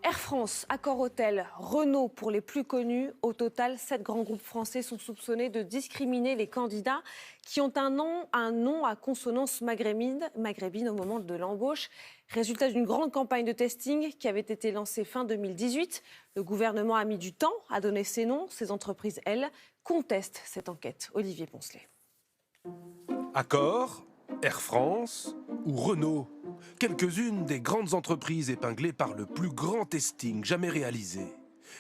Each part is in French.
Air France, Accor-Hôtel, Renault pour les plus connus. Au total, 7 grands groupes français sont soupçonnés de discriminer les candidats qui ont un nom à consonance maghrébine au moment de l'embauche. Résultat d'une grande campagne de testing qui avait été lancée fin 2018. Le gouvernement a mis du temps à donner ces noms. Ces entreprises, elles, contestent cette enquête. Olivier Poncelet. Accor, Air France ou Renault. Quelques-unes des grandes entreprises épinglées par le plus grand testing jamais réalisé.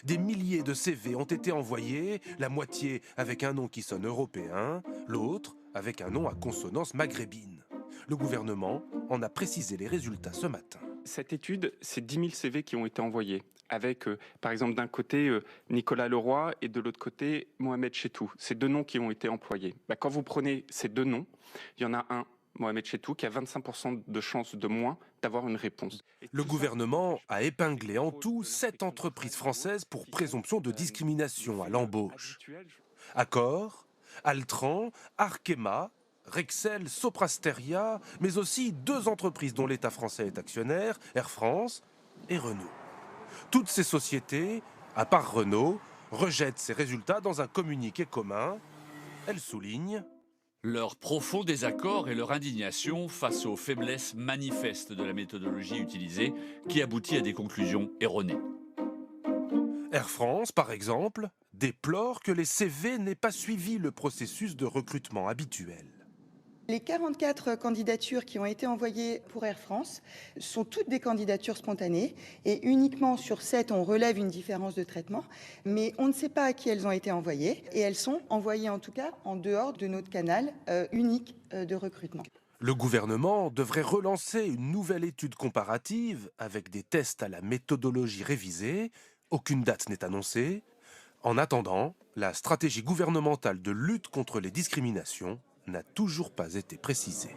Des milliers de CV ont été envoyés, la moitié avec un nom qui sonne européen, l'autre avec un nom à consonance maghrébine. Le gouvernement en a précisé les résultats ce matin. Cette étude, c'est 10 000 CV qui ont été envoyés, avec par exemple d'un côté Nicolas Leroy et de l'autre côté Mohamed Chetou. Ces deux noms qui ont été employés. Quand vous prenez ces deux noms, il y en a un, Mohamed Chetou, qui a 25% de chances de moins d'avoir une réponse. Le gouvernement a épinglé en tout 7 entreprises françaises pour présomption de discrimination à l'embauche. Accor, Altran, Arkema, Rexel, Soprasteria, mais aussi 2 entreprises dont l'État français est actionnaire, Air France et Renault. Toutes ces sociétés, à part Renault, rejettent ces résultats dans un communiqué commun. Elles soulignent leur profond désaccord et leur indignation face aux faiblesses manifestes de la méthodologie utilisée qui aboutit à des conclusions erronées. Air France, par exemple, déplore que les CV n'aient pas suivi le processus de recrutement habituel. Les 44 candidatures qui ont été envoyées pour Air France sont toutes des candidatures spontanées et uniquement sur 7, on relève une différence de traitement, mais on ne sait pas à qui elles ont été envoyées et elles sont envoyées en tout cas en dehors de notre canal unique de recrutement. Le gouvernement devrait relancer une nouvelle étude comparative avec des tests à la méthodologie révisée. Aucune date n'est annoncée. En attendant, la stratégie gouvernementale de lutte contre les discriminations n'a toujours pas été précisée.